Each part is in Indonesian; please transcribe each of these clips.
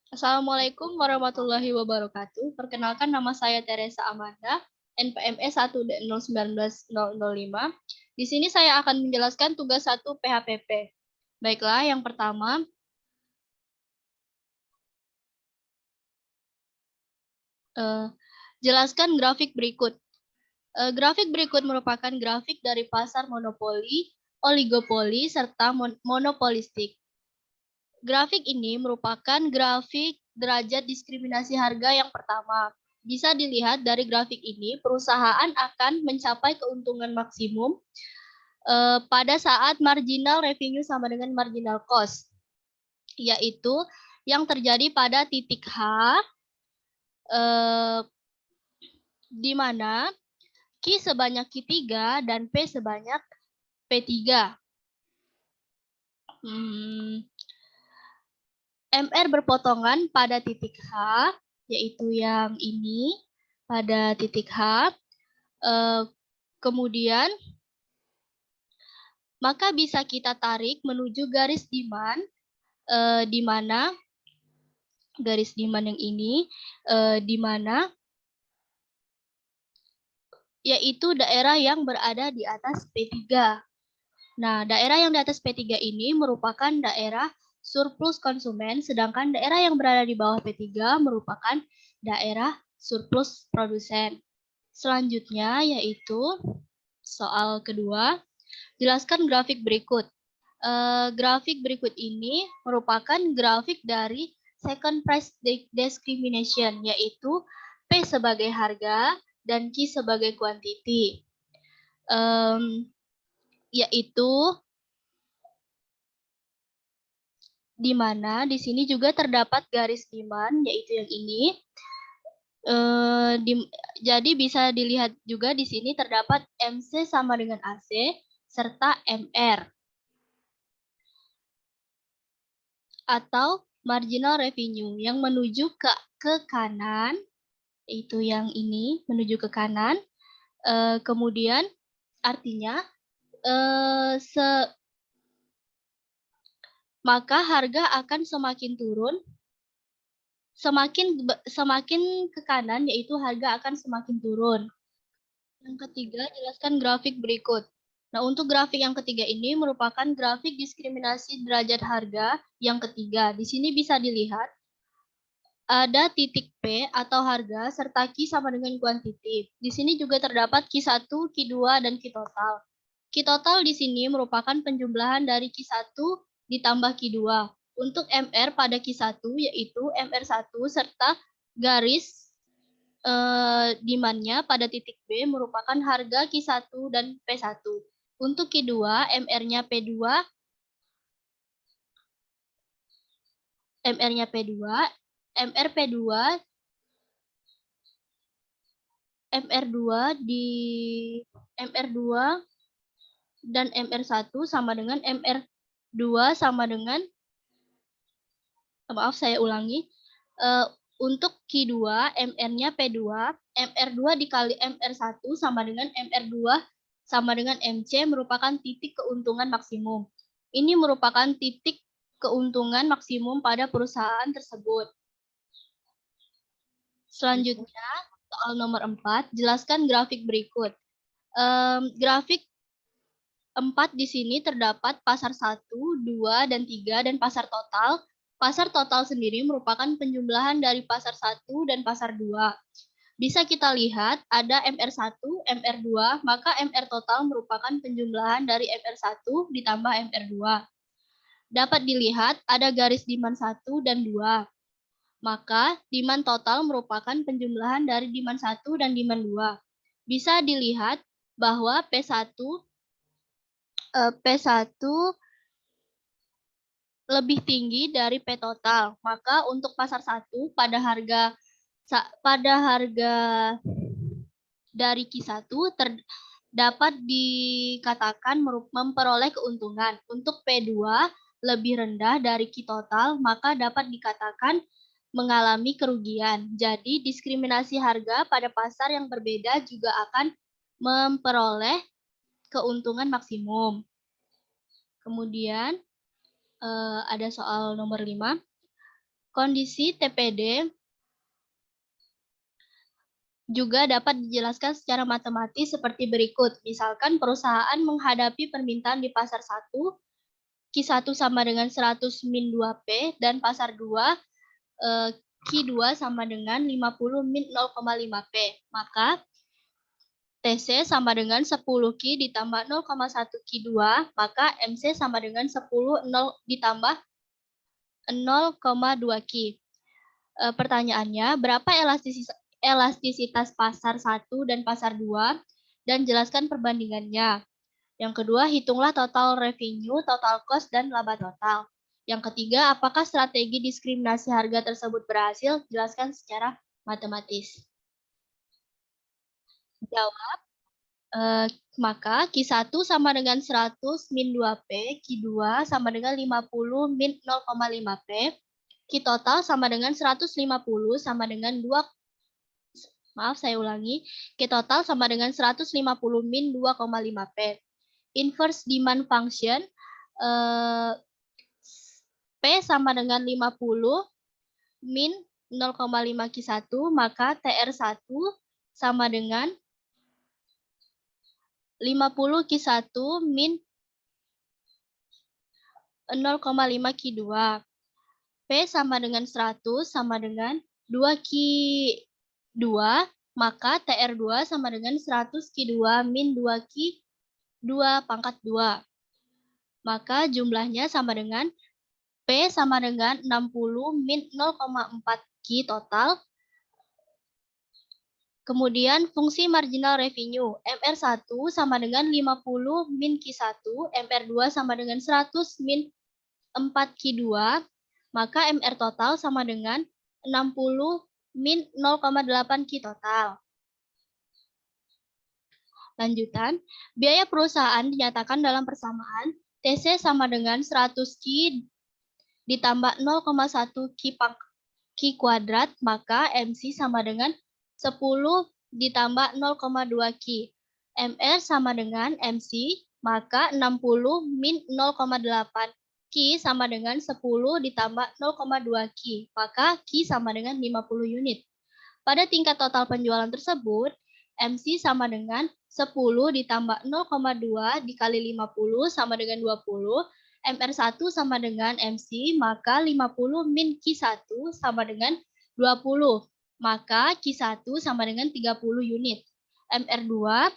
Assalamualaikum warahmatullahi wabarakatuh. Perkenalkan nama saya Teresa Amanda, NPME 1D019-005. Di sini saya akan menjelaskan tugas 1 PHPP. Baiklah, yang pertama, jelaskan grafik berikut. Grafik berikut merupakan grafik dari pasar monopoli, oligopoli, serta monopolistik. Grafik ini merupakan grafik derajat diskriminasi harga yang pertama. Bisa dilihat dari grafik ini, perusahaan akan mencapai keuntungan maksimum pada saat marginal revenue sama dengan marginal cost, yaitu yang terjadi pada titik H, di mana Q sebanyak Q3 dan P sebanyak P3. MR berpotongan pada titik H, yaitu yang ini, pada titik H. Kemudian, maka bisa kita tarik menuju garis demand, di mana garis demand yang ini, di mana yaitu daerah yang berada di atas P3. Nah, daerah yang di atas P3 ini merupakan daerah surplus konsumen, sedangkan daerah yang berada di bawah P3 merupakan daerah surplus produsen. Selanjutnya yaitu soal kedua, jelaskan grafik berikut. Grafik berikut ini merupakan grafik dari second price discrimination, yaitu P sebagai harga dan Q sebagai quantity. Yaitu di mana di sini juga terdapat garis demand, yaitu yang ini. Jadi bisa dilihat juga di sini terdapat MC sama dengan AC serta MR atau marginal revenue yang menuju ke kanan, yaitu yang ini menuju ke kanan. Kemudian artinya maka harga akan semakin turun, semakin ke kanan, yaitu harga akan semakin turun. Yang ketiga, jelaskan grafik berikut. Nah, untuk grafik yang ketiga ini merupakan grafik diskriminasi derajat harga yang ketiga. Di sini bisa dilihat ada titik P atau harga serta Q sama dengan kuantiti. Di sini juga terdapat Q1, Q2, dan Q total. Q total di sini merupakan penjumlahan dari Q1 ditambah Q2. Untuk MR pada Q1 yaitu MR1 serta garis demand-nya pada titik B merupakan harga Q1 dan P1. Untuk Q2, MR-nya P2, MR-nya P2, MR P2, MR2 di MR2 dan MR1 sama dengan MR2 sama dengan, maaf saya ulangi, untuk Q2 MR-nya P2, MR2 dikali MR1 sama dengan MR2 sama dengan MC merupakan titik keuntungan maksimum. Ini merupakan titik keuntungan maksimum pada perusahaan tersebut. Selanjutnya, soal nomor 4, jelaskan grafik berikut. Grafik 4 di sini terdapat pasar 1, 2, dan 3, dan pasar total. Pasar total sendiri merupakan penjumlahan dari pasar 1 dan pasar 2. Bisa kita lihat ada MR1, MR2, maka MR total merupakan penjumlahan dari MR1 ditambah MR2. Dapat dilihat ada garis demand 1 dan 2. Maka demand total merupakan penjumlahan dari demand 1 dan demand 2. Bisa dilihat bahwa P1 lebih tinggi dari P total. Maka untuk pasar 1 pada harga dari Q1 dapat dikatakan memperoleh keuntungan. Untuk P2 lebih rendah dari Q total, maka dapat dikatakan mengalami kerugian. Jadi diskriminasi harga pada pasar yang berbeda juga akan memperoleh keuntungan maksimum. Kemudian ada soal nomor 5. Kondisi TPD juga dapat dijelaskan secara matematis seperti berikut. Misalkan perusahaan menghadapi permintaan di pasar 1, Q1 sama dengan 100 min 2P, dan pasar 2, Q2 sama dengan 50 min 0,5P. Maka TC sama dengan 10 Q ditambah 0,1 Q2, maka MC sama dengan 10 ditambah 0,2 Q. Pertanyaannya, berapa elastisitas pasar 1 dan pasar 2, dan jelaskan perbandingannya. Yang kedua, hitunglah total revenue, total cost, dan laba total. Yang ketiga, apakah strategi diskriminasi harga tersebut berhasil? Jelaskan secara matematis. Jawab. Maka Q1 sama dengan 100 min 2P, Q2 sama dengan 50 min 0,5P, Q total sama dengan 150 sama dengan 2, maaf saya ulangi, Q total sama dengan 150 min 2,5P. Inverse demand function, P sama dengan 50 min 0,5 Q1, maka TR1 sama dengan 50 Q1 min 0,5 Q2. P sama dengan 100 sama dengan 2 Q2, maka TR2 sama dengan 100 Q2 min 2 Q2 pangkat 2. Maka jumlahnya sama dengan P sama dengan 60 min 0,4 Q total. Kemudian fungsi marginal revenue, MR1 sama dengan 50 min Q1, MR2 sama dengan 100 min 4 Q2, maka MR total sama dengan 60 min 0,8 Q total. Lanjutan, biaya perusahaan dinyatakan dalam persamaan TC sama dengan 100 Q ditambah 0,1 Q kuadrat, maka MC sama dengan 10 ditambah 0,2 Q. MR sama dengan MC, maka 60 min 0,8 Q sama dengan 10 ditambah 0,2 Q, maka Q sama dengan 50 unit. Pada tingkat total penjualan tersebut, MC sama dengan 10 ditambah 0,2 dikali 50 sama dengan 20, MR1 sama dengan MC, maka 50 min Q1 sama dengan 20, maka Q1 sama dengan 30 unit. MR2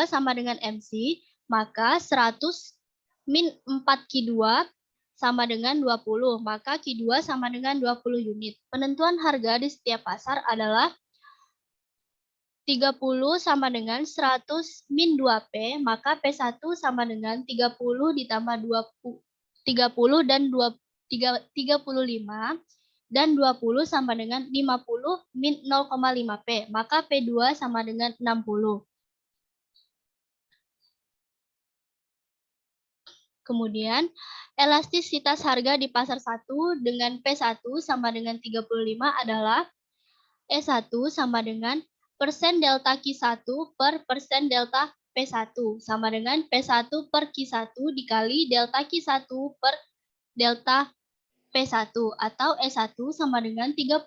sama dengan MC, maka 100 min 4 Q2 sama dengan 20, maka Q2 sama dengan 20 unit. Penentuan harga di setiap pasar adalah 30 sama dengan 100 min 2P, maka P1 sama dengan 30 ditambah 30 dan 35, dan 20 sama dengan 50 min 0,5P, maka P2 sama dengan 60. Kemudian, elastisitas harga di pasar 1 dengan P1 sama dengan 35 adalah E1 sama dengan persen delta Q1 per persen delta P1 sama dengan P1 per Q1 dikali delta Q1 per delta P1, atau E1 sama dengan 35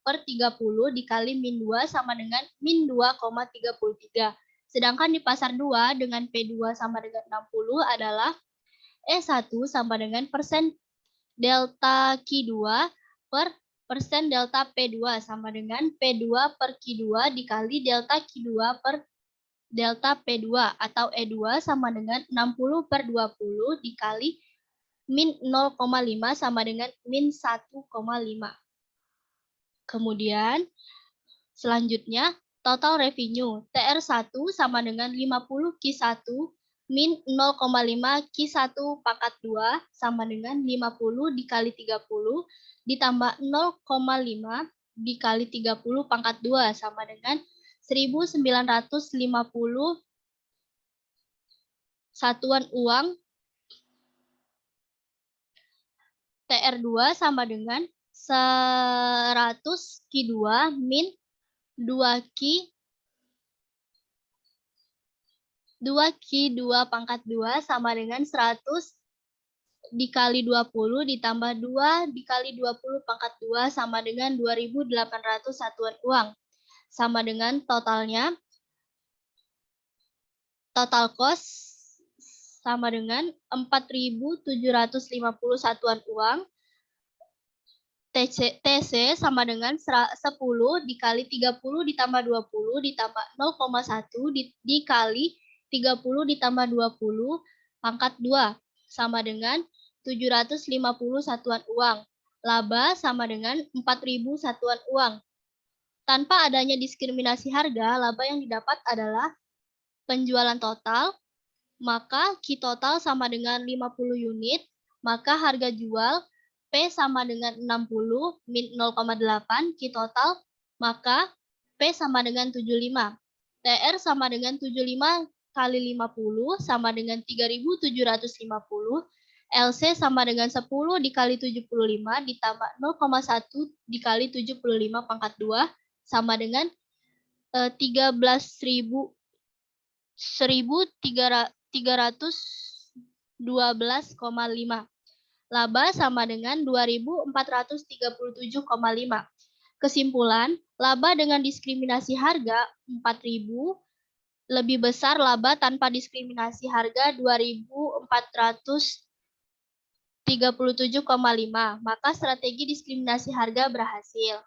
per 30 dikali min 2 sama dengan min 2,33. Sedangkan di pasar 2 dengan P2 sama dengan 60 adalah E1 sama dengan persen delta Q2 per persen delta P2 sama dengan P2 per Q2 dikali delta Q2 per delta P2, atau E2 sama dengan 60 per 20 dikali min 0,5 sama dengan min 1,5. Kemudian selanjutnya total revenue TR1 sama dengan 50 Q1 min 0,5 Q1 pangkat 2 sama dengan 50 dikali 30 ditambah 0,5 dikali 30 pangkat 2 sama dengan 1950 satuan uang. TR2 sama dengan 100 Q2 min 2 Q2 pangkat 2 sama dengan 100 dikali 20 ditambah 2 dikali 20 pangkat 2 sama dengan 2.800 satuan uang. Sama dengan totalnya, total cost sama dengan 4.750 satuan uang. TC sama dengan 10 dikali 30 ditambah 20 ditambah 0,1 dikali 30 ditambah 20 pangkat 2 sama dengan 750 satuan uang. Laba sama dengan 4.000 satuan uang. Tanpa adanya diskriminasi harga, laba yang didapat adalah penjualan total, maka Q total sama dengan 50 unit, maka harga jual P sama dengan 60 min 0,8 Q total, maka P sama dengan 75. TR sama dengan 75 kali 50 sama dengan 3.750. LC sama dengan 10 dikali 75 ditambah 0,1 dikali 75 pangkat 2 sama dengan 13.312,5. Laba sama dengan 2.437,5. Kesimpulan, laba dengan diskriminasi harga 4.000 lebih besar laba tanpa diskriminasi harga 2.437,5. Maka strategi diskriminasi harga berhasil.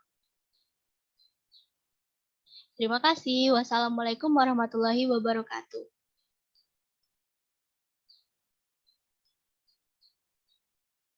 Terima kasih. Wassalamualaikum warahmatullahi wabarakatuh.